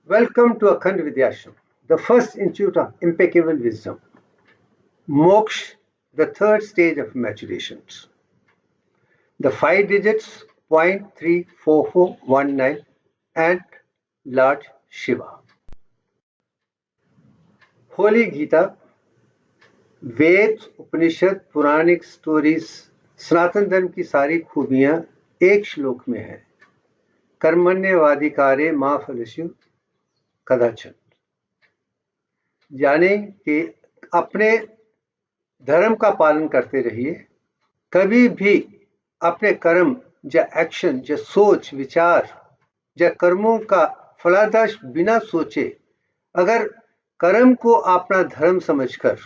Welcome to Akhand Vidyashram, the first institute of impeccable wisdom. Moksha, the third stage of maturation. The 5 digits 0.34419 and Lord Shiva. Holy Gita, Veda, Upanishad, Puranik stories, सनातन धर्म की सारी खूबियां एक श्लोक में है। कर्मण्यवाधिकारे मा फलेषु कदाचन। यानी कि अपने धर्म का पालन करते रहिए, कभी भी अपने कर्म या एक्शन या सोच विचार या कर्मों का फलादाश बिना सोचे अगर कर्म को अपना धर्म समझकर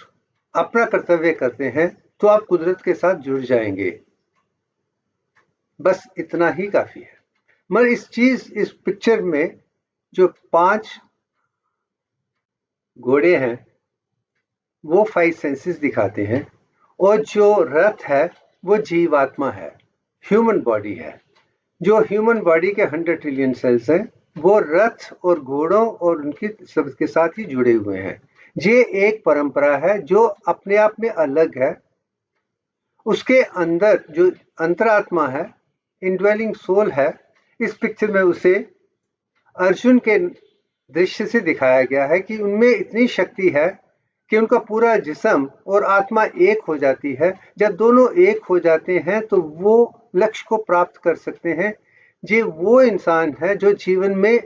अपना कर्तव्य करते हैं तो आप कुदरत के साथ जुड़ जाएंगे। बस इतना ही काफी है। मगर इस पिक्चर में जो 5 घोड़े हैं वो 5 सेंसेस दिखाते हैं और जो रथ है वो जीवात्मा है, ह्यूमन बॉडी है। जो ह्यूमन बॉडी के 100 ट्रिलियन सेल्स हैं वो रथ और घोड़ों और उनकी सबके साथ ही जुड़े हुए हैं। ये एक परंपरा है जो अपने आप में अलग है। उसके अंदर जो अंतरात्मा है, इनड्वेलिंग सोल है, इस पिक्चर में उसे अर्जुन के दृश्य से दिखाया गया है कि उनमें इतनी शक्ति है कि उनका पूरा जिस्म और आत्मा एक हो जाती है। जब दोनों एक हो जाते हैं तो वो लक्ष्य को प्राप्त कर सकते हैं। ये वो इंसान है जो जीवन में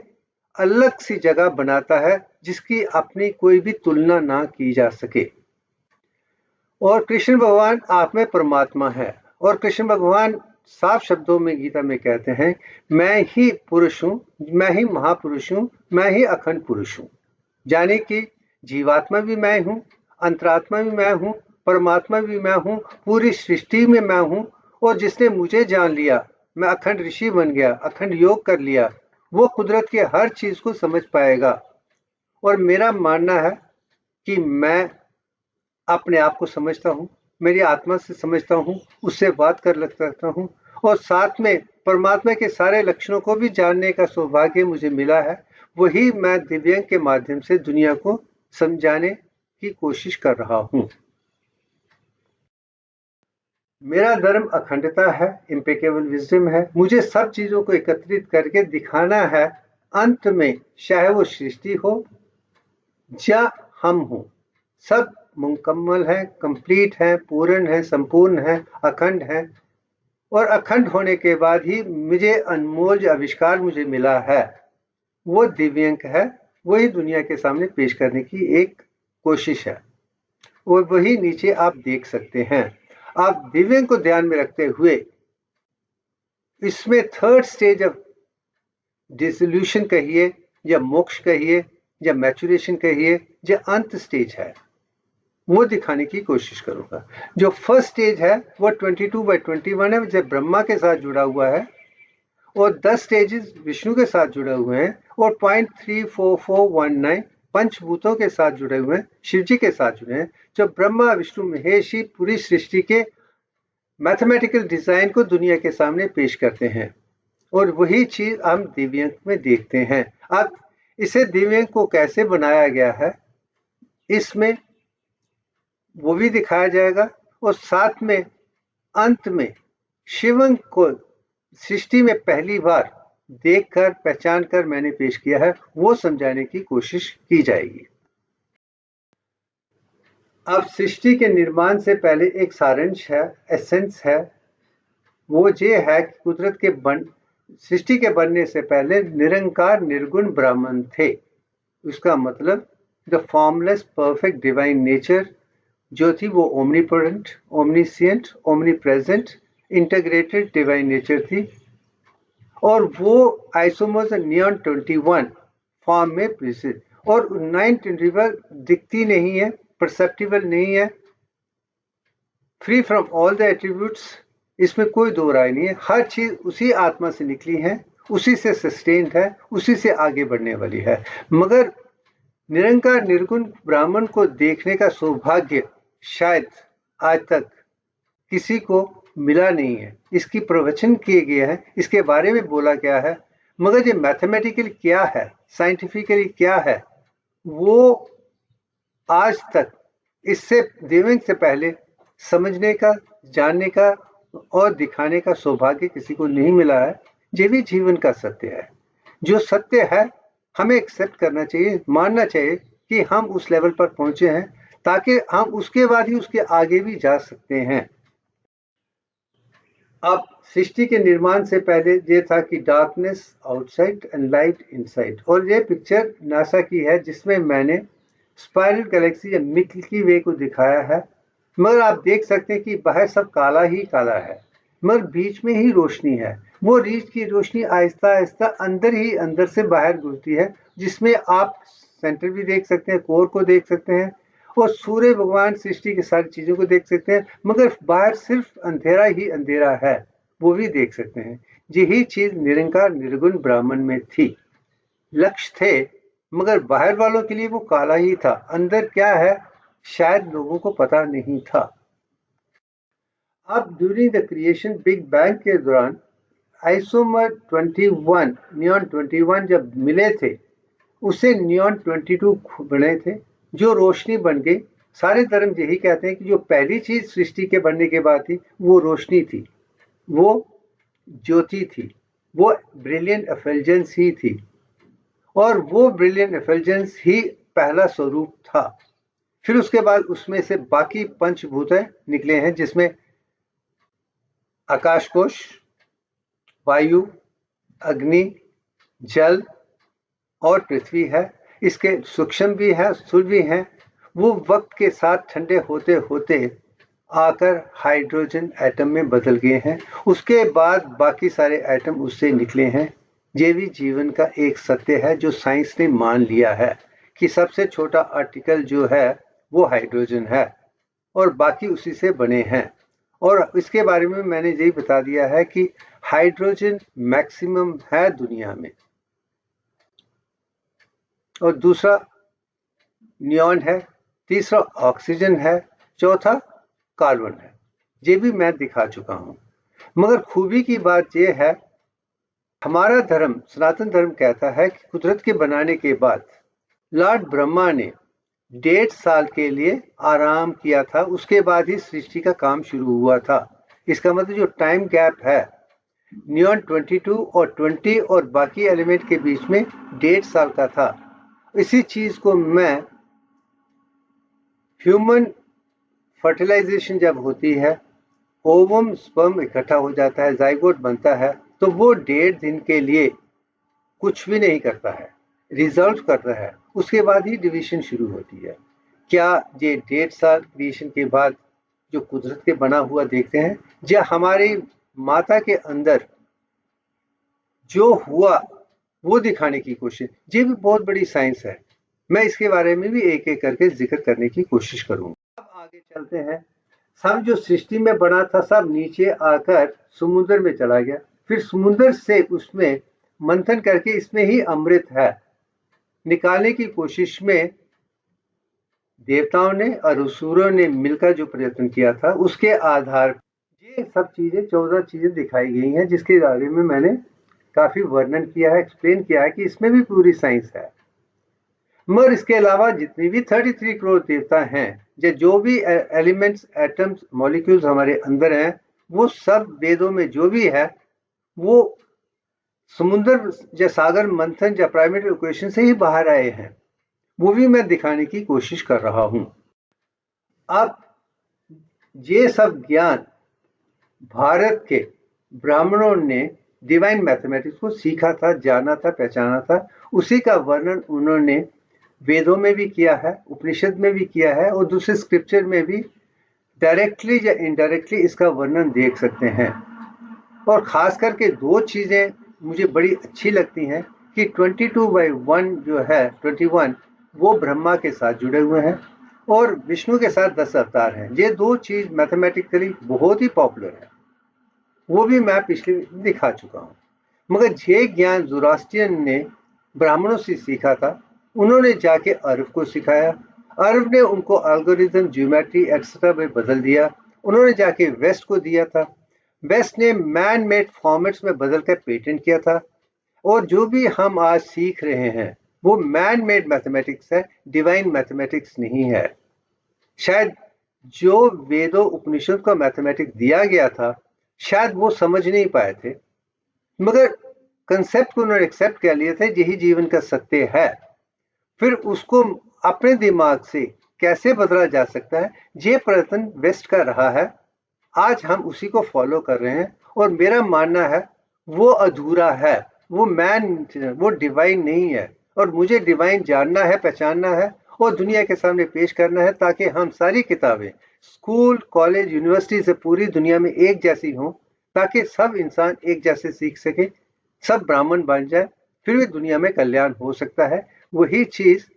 अलग सी जगह बनाता है जिसकी अपनी कोई भी तुलना ना की जा सके। और कृष्ण भगवान आप में परमात्मा है और कृष्ण भगवान साफ शब्दों में गीता में कहते हैं, मैं ही पुरुष हूं, मैं ही महापुरुष हूं, मैं ही अखंड पुरुष हूं। यानी कि जीवात्मा भी मैं हूं, अंतरात्मा भी मैं हूं, परमात्मा भी मैं हूं, पूरी सृष्टि में मैं हूं। और जिसने मुझे जान लिया, मैं अखंड ऋषि बन गया, अखंड योग कर लिया, वो कुदरत के हर चीज को समझ पाएगा। और मेरा मानना है कि मैं अपने आप को समझता हूं, मेरी आत्मा से समझता हूं, उससे बात कर सकता हूं और साथ में परमात्मा के सारे लक्षणों को भी जानने का सौभाग्य मुझे मिला है। वही मैं दिव्यांग के माध्यम से दुनिया को समझाने की कोशिश कर रहा हूं। मेरा धर्म अखंडता है, इम्पेकेबल विजडम है। मुझे सब चीजों को एकत्रित करके दिखाना है, अंत में चाहे वो सृष्टि हो या हम हो, सब मुकम्मल है, कंप्लीट है, पूर्ण है, संपूर्ण है, अखंड है। और अखंड होने के बाद ही मुझे अनमोल आविष्कार मुझे मिला है, वो दिव्यांग है। वही दुनिया के सामने पेश करने की एक कोशिश है और वही नीचे आप देख सकते हैं। आप दिव्यांग को ध्यान में रखते हुए इसमें थर्ड स्टेज ऑफ डिसोल्यूशन कहिए या मोक्ष कहिए या मैचुरेशन कहिए या अंत स्टेज है, वो दिखाने की कोशिश करूंगा। जो फर्स्ट स्टेज है वो 22/21 है, जब ब्रह्मा के साथ जुड़ा हुआ है, और 10 स्टेजेस विष्णु के साथ जुड़े हुए हैं और 0.34419 पंचभूतों के साथ जुड़े हुए हैं, शिव जी के साथ जुड़े हैं, जो ब्रह्मा विष्णु महेश ही पूरी सृष्टि के मैथमेटिकल डिजाइन को दुनिया के सामने पेश करते हैं। और वही चीज हम दिव्यांग में देखते हैं। अब इसे दिव्यांग को कैसे बनाया गया है इसमें वो भी दिखाया जाएगा और साथ में अंत में शिवंग को सृष्टि में पहली बार देखकर पहचान कर मैंने पेश किया है, वो समझाने की कोशिश की जाएगी। अब सृष्टि के निर्माण से पहले एक सारांश है, एसेंस है। वो ये है कि कुदरत के सृष्टि के बनने से पहले निरंकार निर्गुण ब्राह्मण थे। उसका मतलब the formless perfect divine nature जो थी वो omnipotent, omniscient, omnipresent, integrated divine nature थी। और वो आइसोमर्स नियॉन 21 फॉर्म में प्रेजेंट, और 921 दिखती नहीं है, परसेप्टिबल नहीं है, free from all the attributes. इसमें कोई दो राय नहीं है, हर चीज उसी आत्मा से निकली है, उसी से सस्टेन्ड है, उसी से आगे बढ़ने वाली है। मगर निरंकार निर्गुण ब्राह्मण को देखने का सौभाग्य शायद आज तक किसी को मिला नहीं है। इसकी प्रवचन किए गए हैं, इसके बारे में बोला गया है, मगर ये मैथमेटिकली क्या है, साइंटिफिकली क्या है, वो आज तक इससे देवेंग से पहले समझने का, जानने का और दिखाने का सौभाग्य किसी को नहीं मिला है। ये भी जीवन का सत्य है। जो सत्य है हमें एक्सेप्ट करना चाहिए, मानना चाहिए कि हम उस लेवल पर पहुंचे हैं, ताकि हम उसके बाद ही उसके आगे भी जा सकते हैं। अब सृष्टि के निर्माण से पहले ये था कि darkness outside and light inside, और ये पिक्चर नासा की है जिसमें मैंने स्पाइरल गैलेक्सी या मिल्की वे को दिखाया है। मगर आप देख सकते हैं कि बाहर सब काला ही काला है, मगर बीच में ही रोशनी है। वो रीच की रोशनी आहिस्ता आहिस्ता अंदर ही अंदर से बाहर घुसती है, जिसमें आप सेंटर भी देख सकते हैं, कोर को देख सकते हैं और सूर्य भगवान सृष्टि की सारी चीजों को देख सकते हैं। मगर बाहर सिर्फ अंधेरा ही अंधेरा है, वो भी देख सकते हैं। यही चीज निरंकार निर्गुण ब्राह्मण में थी। लक्ष्य थे, मगर बाहर वालों के लिए वो काला ही था। अंदर क्या है शायद लोगों को पता नहीं था। अब during the creation big bang के दौरान आइसोमर 21 नियॉन 21 जब मिले थे, उससे नियॉन 22 बने थे, जो रोशनी बन गई। सारे धर्म यही कहते हैं कि जो पहली चीज सृष्टि के बनने के बाद थी वो रोशनी थी, वो ज्योति थी, वो ब्रिलियंट एफिलिजेंस ही थी, और वो ब्रिलियंट एफिलिजेंस ही पहला स्वरूप था। फिर उसके बाद उसमें से बाकी पंचभूत निकले हैं, जिसमें आकाश कोश, वायु, अग्नि, जल और पृथ्वी है। इसके सूक्ष्म भी है, स्थूल भी हैं। वो वक्त के साथ ठंडे होते होते आकर हाइड्रोजन एटम में बदल गए हैं। उसके बाद बाकी एटम एटम उससे निकले हैं। ये भी जीवन का एक सत्य है जो साइंस ने मान लिया है कि सबसे छोटा आर्टिकल जो है वो हाइड्रोजन है और बाकी उसी से बने हैं। और इसके बारे में मैंने यही बता दिया है कि हाइड्रोजन मैक्सिमम है दुनिया में, और दूसरा नियॉन है, तीसरा ऑक्सीजन है, चौथा कार्बन है। ये भी मैं दिखा चुका हूं। मगर खूबी की बात यह है, हमारा धर्म सनातन धर्म कहता है कि कुदरत के बनाने के बाद लॉर्ड ब्रह्मा ने 1.5 साल के लिए आराम किया था, उसके बाद ही सृष्टि का काम शुरू हुआ था। इसका मतलब जो टाइम गैप है नियॉन 22 और 20 और बाकी एलिमेंट के बीच में 1.5 साल का था। इसी चीज को मैं ह्यूमन फर्टिलाइजेशन जब होती है, ओवम स्पर्म इकट्ठा हो जाता है, जाइगोट बनता है, तो वो 1.5 दिन के लिए कुछ भी नहीं करता है, रिजल्ट करता है। उसके बाद ही डिवीजन शुरू होती है। क्या ये 1.5 साल क्रिएशन के बाद जो कुदरत के बना हुआ देखते हैं, जो हमारी माता के अंदर जो हुआ वो दिखाने की कोशिश, ये भी बहुत बड़ी साइंस है। मैं इसके बारे में भी एक एक करके जिक्र करने की कोशिश करूंगा। अब आगे चलते हैं। सब जो सृष्टि में बना था सब नीचे आकर समुद्र में चला गया, फिर समुद्र से उसमें मंथन करके इसमें ही अमृत है निकालने की कोशिश में देवताओं ने और असुरों ने मिलकर जो प्रयत्न किया था, उसके आधार ये सब चीजें 14 चीजें दिखाई गई हैं, जिसके बारे में मैंने काफी वर्णन किया है, एक्सप्लेन किया है कि इसमें भी पूरी साइंस है। मगर इसके अलावा जितनी भी 33 करोड़ देवता हैं, जो भी एलिमेंट्स, एटम्स, मॉलिक्यूल्स हमारे अंदर हैं, वो सब वेदों में जो भी है वो समुद्र या सागर मंथन या प्राइमरी इक्वेशन से ही बाहर आए हैं। वो भी मैं दिखाने की कोशिश कर रहा हूं। अब ये सब ज्ञान भारत के ब्राह्मणों ने डिवाइन मैथमेटिक्स को सीखा था, जाना था, पहचाना था। उसी का वर्णन उन्होंने वेदों में भी किया है, उपनिषद में भी किया है, और दूसरे स्क्रिप्चर में भी डायरेक्टली या इनडायरेक्टली इसका वर्णन देख सकते हैं। और खास करके 2 चीजें मुझे बड़ी अच्छी लगती हैं कि 22/1 जो है 21 वो ब्रह्मा के साथ जुड़े हुए हैं और विष्णु के साथ 10 अवतार हैं। ये 2 चीज मैथमेटिकली बहुत ही पॉपुलर है, वो भी मैं पिछले दिखा चुका हूं। मगर ये ज्ञान ज़ोरास्ट्रियन ने ब्राह्मणों से सीखा था, उन्होंने जाके अरब को सिखाया, अरब ने उनको एल्गोरिथम, ज्योमेट्री एक्सेट्रा में बदल दिया, उन्होंने जाके वेस्ट को दिया था, वेस्ट ने मैन मेड फॉर्मेट्स में बदलकर पेटेंट किया था, और जो भी हम आज सीख रहे हैं वो मैन मेड मैथमेटिक्स है, डिवाइन मैथमेटिक्स नहीं है। शायद जो वेदों उपनिषद का मैथमेटिक्स दिया गया था, शायद वो समझ नहीं पाए थे, मगर कंसेप्ट को उन्होंने एक्सेप्ट कर लिए थे, यही जीवन का सत्य है। फिर उसको अपने दिमाग से कैसे बदला जा सकता है, ये प्रयत्न वेस्ट का रहा है। आज हम उसी को फॉलो कर रहे हैं और मेरा मानना है वो अधूरा है, वो डिवाइन नहीं है। और मुझे डिवाइन जानना है, पहचानना है और दुनिया के सामने पेश करना है, ताकि हम सारी किताबें स्कूल, कॉलेज, यूनिवर्सिटी से पूरी दुनिया में एक जैसी हों, ताकि सब इंसान एक जैसे सीख सके, सब ब्राह्मण बन जाए, फिर भी दुनिया में कल्याण हो सकता है। वही चीज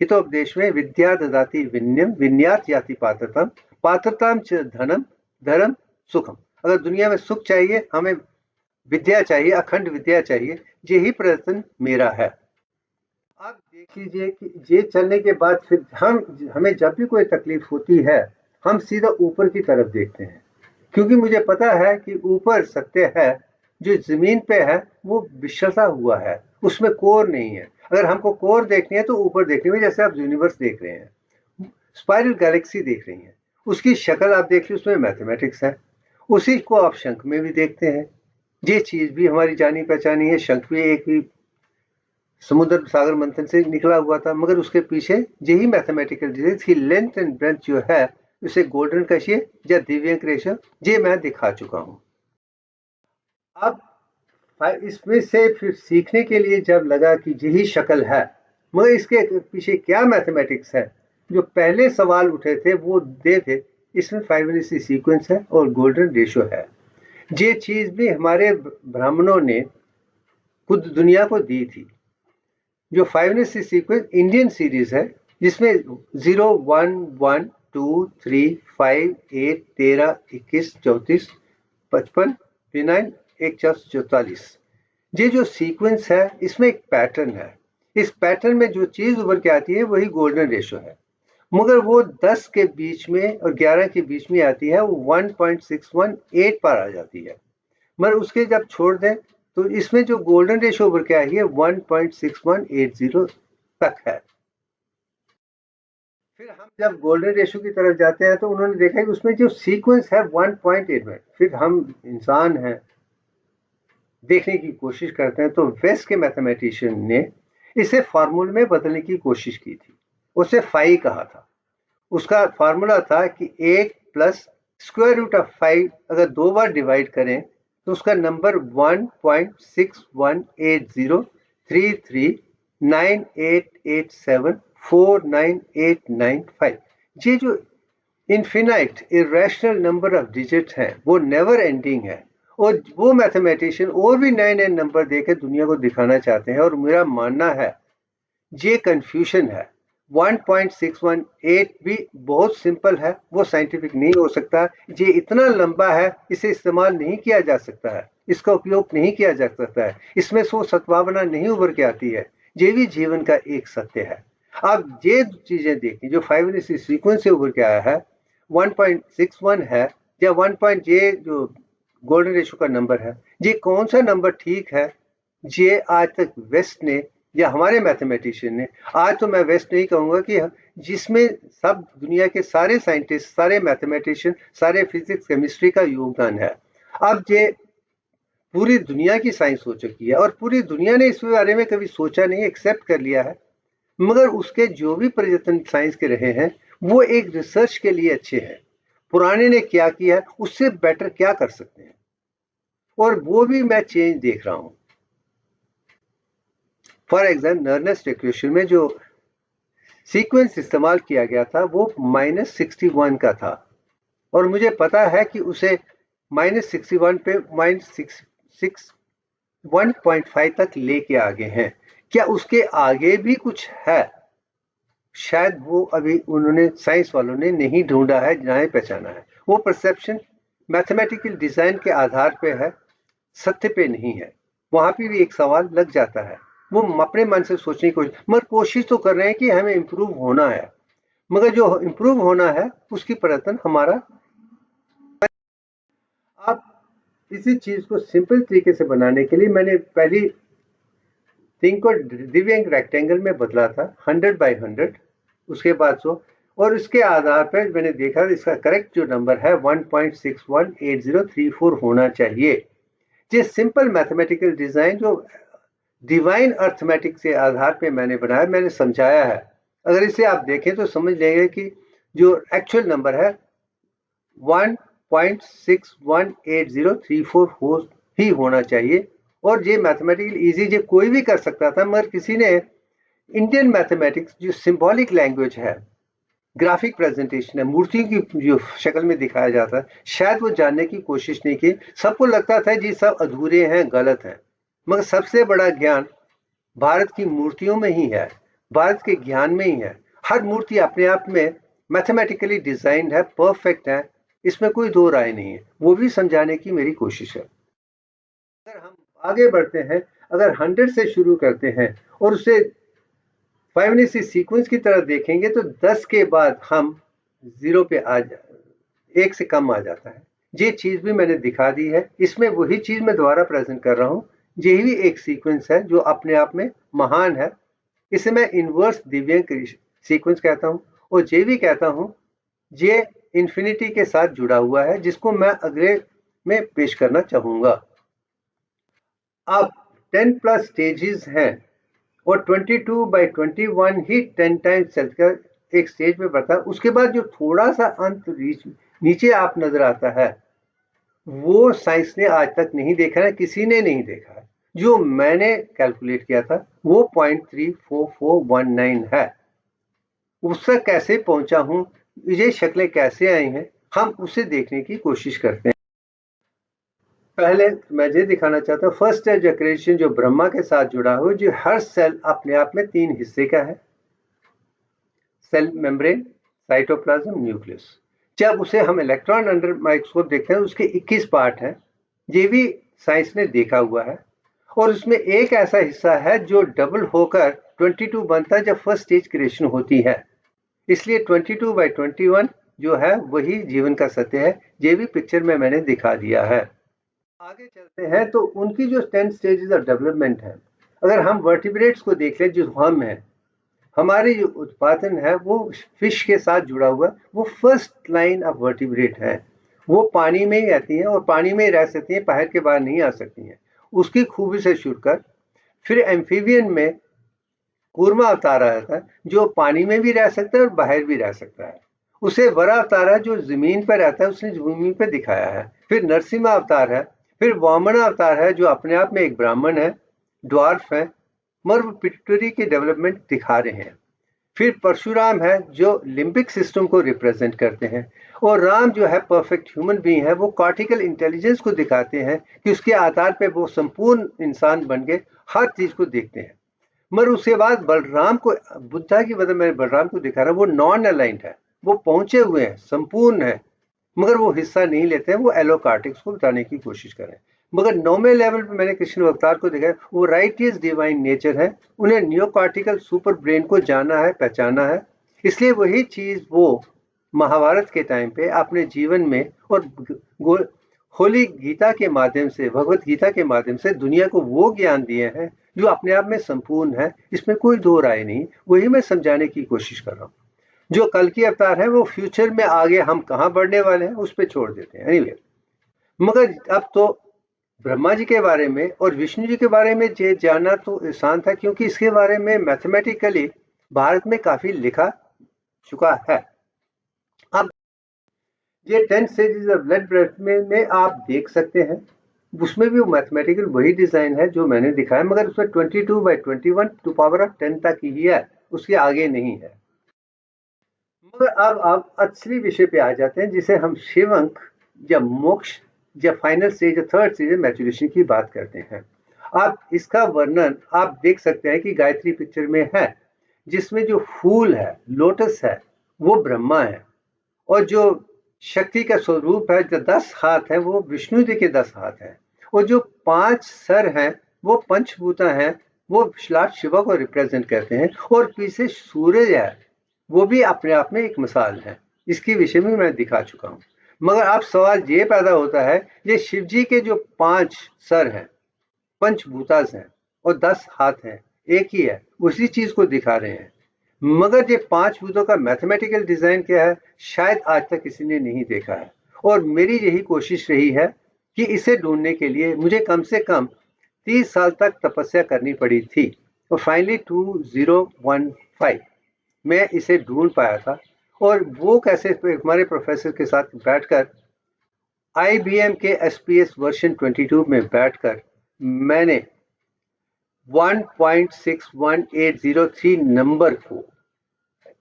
हितोपदेश में विद्या ददाति विनयम विन्यात याति पात्रताम पात्रताम च धनम धर्म सुखम। अगर दुनिया में सुख चाहिए, हमें विद्या चाहिए, अखंड विद्या चाहिए। यही प्रयत्न मेरा है। अब देख लीजिए कि ये चलने के बाद फिर हमें जब भी कोई तकलीफ होती है, हम सीधा ऊपर की तरफ देखते हैं, क्योंकि मुझे पता है कि ऊपर सत्य है, जो जमीन पे है वो बिछड़ा हुआ है, उसमें कोर नहीं है। अगर हमको कोर देखनी है तो ऊपर देखनी है, जैसे आप यूनिवर्स देख रहे हैं, स्पाइरल गैलेक्सी देख रही हैं, उसकी शक्ल आप देख लीजिए, उसमें मैथमेटिक्स है। उसी को आप शंख में भी देखते हैं, ये चीज भी हमारी जानी पहचानी है। शंख भी एक ही समुद्र सागर मंथन से निकला हुआ था, मगर उसके पीछे यही मैथमेटिकल डिटेल्स की लेंथ एंड ब्रेथ जो है, उसे गोल्डन कशिये या दिव्यांक रेशा, ये मैं दिखा चुका हूं। अब इसमें से फिर सीखने के लिए जब लगा कि यही शक्ल है, मगर इसके पीछे क्या मैथमेटिक्स है, जो पहले सवाल उठे थे वो दे थे, इसमें फाइबोनाची सीक्वेंस है और गोल्डन रेशो है। ये चीज भी हमारे ब्राह्मणों ने खुद दुनिया को दी थी। जो फाइबोनाची सीक्वेंस इंडियन सीरीज है, जिसमें 0 1 1 2 3 5 8 13 21 34 55 59 144, ये जो सीक्वेंस है इसमें एक पैटर्न है। इस पैटर्न में जो चीज उभर के आती है वही गोल्डन रेशो है, मगर वो 10 के बीच में और 11 के बीच में आती है, वो 1.618 पर आ जाती है। मगर उसके जब छोड़ दें तो इसमें जो गोल्डन रेशो उभर के आई है 1.6180 तक है। फिर हम जब गोल्डन रेशो की तरफ जाते हैं तो उन्होंने देखा कि उसमें जो सीक्वेंस है 1.8 में, फिर हम इंसान हैं, देखने की कोशिश करते हैं, तो वेस्ट के मैथमेटिशियन ने इसे फार्मूले में बदलने की कोशिश की थी। उसे फाई कहा था। उसका फार्मूला था कि 1 प्लस स्क्वायर रूट ऑफ 5 अगर 2 बार डिवाइड करें तो उसका नंबर 1.6180339887498895। ये जो infinite irrational number of digit हैं वो नेवर एंडिंग है, और वो मैथमेटिशियन और भी नए नए नंबर देकर दुनिया को दिखाना चाहते हैं। और मेरा मानना है ये कंफ्यूजन है। 1.618 भी बहुत सिंपल है, वो साइंटिफिक नहीं हो सकता। ये इतना लंबा है, इसे इस्तेमाल नहीं किया जा सकता है, इसका उपयोग नहीं किया जा सकता है, इसमें सो सद्भावना नहीं उभर के आती है। ये भी जीवन का एक सत्य है। अब ये चीजें देखिए, जो फाइबोनाची सीक्वेंस से उभर के आया है 1.61 है, या 1. ये जो गोल्डन रेशो का नंबर है, ये कौन सा नंबर ठीक है, ये आज तक वेस्ट ने या हमारे मैथमेटिशियन ने, आज तो मैं वेस्ट नहीं कहूंगा, कि जिसमें सब दुनिया के सारे साइंटिस्ट, सारे मैथमेटिशियन, सारे फिजिक्स केमिस्ट्री का योगदान है। अब ये पूरी दुनिया की साइंस हो चुकी है और पूरी दुनिया ने इस बारे में कभी सोचा नहीं, एक्सेप्ट कर लिया है। मगर उसके जो भी प्रयत्न साइंस के रहे हैं वो एक रिसर्च के लिए अच्छे हैं। पुराने ने क्या किया, उससे बेटर क्या कर सकते हैं, और वो भी मैं चेंज देख रहा हूं। फॉर एग्जाम्पल नर्नेस्ट इक्वेशन में जो सीक्वेंस इस्तेमाल किया गया था वो -61 का था, और मुझे पता है कि उसे -61 पे -1.5 तक लेके आगे हैं। क्या उसके आगे भी कुछ है? शायद वो अभी उन्होंने, साइंस वालों ने नहीं ढूंढा है, जाने पहचाना है। वो परसेप्शन मैथमेटिकल डिजाइन के आधार पे है, सत्य पे नहीं है। वहां पे भी एक सवाल लग जाता है। वो अपने मन से सोचने की कोशिश, मगर कोशिश तो कर रहे हैं कि हमें इंप्रूव होना है, मगर जो इंप्रूव होना है उसकी प्रयत्न हमारा। आप इसी चीज को सिंपल तरीके से बनाने के लिए मैंने पहली थिंग को दिव्यांग रेक्टेंगल में बदला था 100/100, उसके बाद 100, और उसके आधार पर मैंने देखा इसका करेक्ट जो नंबर है 1.618034 होना चाहिए। ये सिंपल मैथमेटिकल डिजाइन जो डिवाइन अर्थमेटिक के आधार पे मैंने बनाया, मैंने समझाया है। अगर इसे आप देखें तो समझ लेंगे कि जो एक्चुअल नंबर है 1.618034 ही होना चाहिए। और ये मैथमेटिकल इजी जो कोई भी कर सकता था, मगर किसी ने इंडियन मैथमेटिक्स जो सिंबॉलिक लैंग्वेज है, ग्राफिक प्रेजेंटेशन है, मूर्तियों की जो शक्ल में दिखाया जाता है, शायद वो जानने की कोशिश नहीं की। सबको लगता था जी सब अधूरे हैं, गलत है। मगर सबसे बड़ा ज्ञान भारत की मूर्तियों में ही है, भारत के ज्ञान में ही है। हर मूर्ति अपने आप में मैथमेटिकली डिजाइंड है, परफेक्ट है, इसमें कोई दो राय नहीं है। वो भी समझाने की मेरी कोशिश है। अगर हम आगे बढ़ते हैं, अगर 100 से शुरू करते हैं और उसे फाइवनेसी सीक्वेंस की तरह देखेंगे तो 10 के बाद हम 0 पे आ जा 1 से कम आ जाता है। ये चीज भी मैंने दिखा दी है, इसमें वही चीज मैं दोबारा प्रेजेंट कर रहा हूं। यही भी एक सीक्वेंस है जो अपने आप में महान है। इसे मैं इनवर्स दिव्यांग सीक्वेंस कहता हूं, और ये भी कहता हूं ये इंफिनिटी के साथ जुड़ा हुआ है, जिसको मैं अगले में पेश करना चाहूंगा। अब 10 प्लस स्टेजेस हैं और 22/21 ही 10 टाइम्स चलकर एक स्टेज पे बढ़ता है। उसके बाद जो थोड़ा सा अंत नीचे आप नजर आता है, वो साइंस ने आज तक नहीं देखा है, किसी ने नहीं देखा है। जो मैंने कैलकुलेट किया था वो 0.34419 है। उससे कैसे पहुंचा हूं, ये शक्लें कैसे आई हैं, हम उसे देखने की कोशिश करते हैं। पहले मैं ये दिखाना चाहता हूँ फर्स्ट स्टेज एक्रेशन जो ब्रह्मा के साथ जुड़ा हो, जो हर सेल अपने आप में 3 हिस्से का है, सेल मेम्ब्रेन, साइटोप्लाज्म, न्यूक्लियस। जब उसे हम इलेक्ट्रॉन अंडर माइक्रोस्कोप देखते हैं उसके 21 पार्ट हैं, ये भी साइंस ने देखा हुआ है। और उसमें एक ऐसा हिस्सा है जो डबल होकर 22 बनता है जब फर्स्ट स्टेज क्रिएशन होती है। इसलिए 22/21 जो है वही जीवन का सत्य है। ये भी पिक्चर में मैंने दिखा दिया है। आगे चलते हैं तो उनकी जो 10 स्टेजेस ऑफ डेवलपमेंट है, अगर हम वर्टिब्रेट्स को देख लें जो हम हैं, हमारे जो उत्पादन है वो फिश के साथ जुड़ा हुआ, वो फर्स्ट लाइन ऑफ वर्टिब्रेट है। वो पानी में ही रहती हैं और पानी में ही रह सकती हैं, बाहर के बाहर नहीं आ सकती हैं। उसकी खूबी से शुरू कर फिर एम्फीबियन में कूर्मा अवतार आया था जो पानी में भी रह सकता है और बाहर भी रह सकता है। उसे वरा अवतार है जो जमीन पर रहता है, उसने भूमि पर दिखाया है। फिर नरसिम्हा अवतार है, फिर वामन अवतार है जो अपने आप में एक ब्राह्मण है, ड्वार्फ है, मगर पिट्यूटरी की डेवलपमेंट दिखा रहे हैं। फिर परशुराम है जो लिम्बिक सिस्टम को रिप्रेजेंट करते हैं, और राम जो है परफेक्ट ह्यूमन बीइंग है, वो कॉर्टिकल इंटेलिजेंस को दिखाते हैं कि उसके आधार पर वो संपूर्ण इंसान बन के हर चीज को देखते हैं। मगर उसके बाद बलराम को, बुद्धा की वजह मैं बलराम को दिखा रहा, वो नॉन अलाइंड है, वो पहुंचे हुए हैं, संपूर्ण है, मगर वो हिस्सा नहीं लेते हैं, वो एलोकार्टिक्स को बताने की कोशिश करें। मगर नौवें लेवल पे मैंने कृष्ण अवतार को देखा है, वो राइटियस डिवाइन नेचर है, उन्हें नियोकॉर्टिकल सुपर ब्रेन को जाना है, पहचाना है। इसलिए वही चीज वो महाभारत के टाइम पे अपने जीवन में और होली गीता के माध्यम से, भगवत गीता के माध्यम से दुनिया को वो ज्ञान दिए हैं जो अपने आप में संपूर्ण है, इसमें कोई दो राय नहीं। वही मैं समझाने की कोशिश कर रहा हूँ। जो कल की अवतार है वो फ्यूचर में आगे हम कहाँ बढ़ने वाले हैं उस पर छोड़ देते हैं। एनीवे, मगर अब तो ब्रह्मा जी के बारे में और विष्णु जी के बारे में ये जानना तो आसान था, क्योंकि इसके बारे में मैथमेटिकली भारत में काफी लिखा चुका है। अब ये 10 स्टेजेस ऑफ ब्लड ब्रेथ में आप देख सकते हैं, उसमें भी मैथमेटिकल वही डिजाइन है जो मैंने दिखाया, मगर उसमें 22/21 टू पावर ऑफ 10 तक ही है, उसके आगे नहीं है। मगर अब आप असली विषय पे आ जाते हैं, जिसे हम शिव अंक या मोक्ष या फाइनल स्टेज या थर्ड स्टेज मैचुरेशन की बात करते हैं। आप इसका वर्णन आप देख सकते हैं कि गायत्री पिक्चर में है, जिसमें जो फूल है, लोटस है, वो ब्रह्मा है, और जो शक्ति का स्वरूप है, जो 10 हाथ है, वो विष्णु जी के 10 हाथ हैं, और जो 5 सर हैं वो पंचभूता हैं, वो लॉर्ड शिवा को रिप्रेजेंट करते हैं। और पीछे सूरज है, वो भी अपने आप में एक मिसाल है, इसके विषय में मैं दिखा चुका हूं। मगर अब सवाल ये पैदा होता है, ये शिव जी के जो 5 सर हैं, पंचभूतास हैं और 10 हाथ हैं, एक ही है, उसी चीज को दिखा रहे हैं। मगर ये 5 भूतों का मैथमेटिकल डिजाइन क्या है, शायद आज तक किसी ने नहीं देखा है। और मेरी यही कोशिश रही है कि इसे ढूंढने के लिए मुझे कम से कम 30 साल तक तपस्या करनी पड़ी थी, और फाइनली 2015 मैं इसे ढूंढ पाया था। और वो कैसे, हमारे प्रोफेसर के साथ बैठकर IBM के SPS वर्जन 22 में बैठकर मैंने 1.61803 नंबर को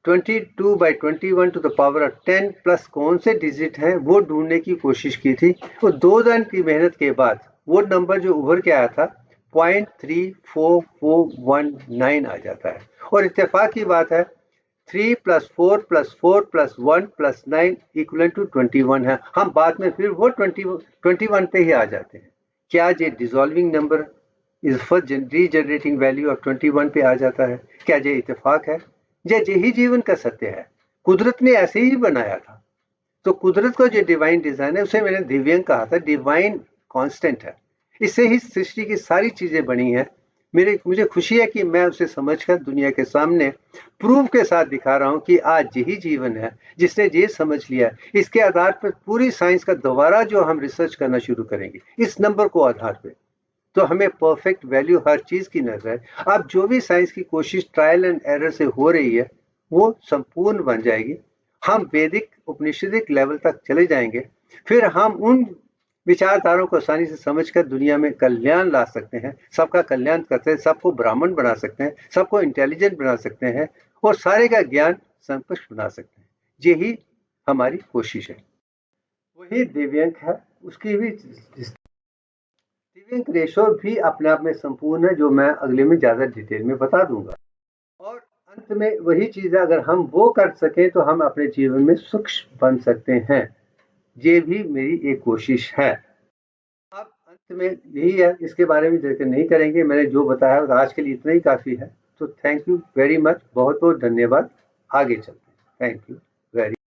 22/21 to the power of 10 plus कौन से डिजिट हैं वो ढूंढने की कोशिश की थी। वो 2 दिन की मेहनत के बाद वो नंबर जो उभर के आया था 0.34419 आ जाता है। और इत्तेफाक की बात है 3 + 4 + 4 + 1 + 9 इक्वल टू 21 है। हम बाद में फिर वो 21 पे ही आ जाते हैं। क्या ये डिसॉल्विंग नंबर इस फर्स्ट रीजनरेटिंग वैल्यू ऑफ 21 पे आ जाता है? क्या ये इत्तेफाक है? यही जीवन का सत्य है। कुदरत ने ऐसे ही बनाया था। तो कुदरत का जो डिवाइन डिजाइन है उसे मैंने दिव्यांग कहा था, डिवाइन कांस्टेंट है। इससे ही सृष्टि की सारी चीजें बनी हैं। मुझे खुशी है कि मैं उसे समझकर दुनिया के सामने प्रूफ के साथ दिखा रहा हूं कि आज यही जीवन है। जिसने ये समझ लिया, इसके आधार पर पूरी साइंस का दोबारा जो हम रिसर्च करना शुरू करेंगे इस नंबर को आधार पे, तो हमें परफेक्ट वैल्यू हर चीज की नजर है। अब जो भी साइंस की कोशिश ट्रायल एंड एरर से हो रही है वो संपूर्ण बन जाएगी। हम वैदिक उपनिषदिक लेवल तक चले जाएंगे, फिर हम उन विचारधाराओं को आसानी से समझकर दुनिया में कल्याण ला सकते हैं, सबका कल्याण करते हैं, सबको ब्राह्मण बना सकते हैं, सबको इंटेलिजेंट बना सकते हैं और सारे का ज्ञान संपुष्ट बना सकते हैं। यही हमारी कोशिश है। वही दिव्यांग है, उसकी भी दिव्यांग रेशो भी अपने आप में संपूर्ण है, जो मैं अगले में ज्यादा डिटेल में बता दूंगा। और अंत में वही चीज है, अगर हम वो कर सकें तो हम अपने जीवन में सुख बन सकते हैं। ये भी मेरी एक कोशिश है। अब अंत में यही है, इसके बारे में जिक्र नहीं करेंगे, मैंने जो बताया और आज के लिए इतना ही काफी है। तो थैंक यू वेरी मच, बहुत बहुत धन्यवाद। आगे चलते हैं। Thank you very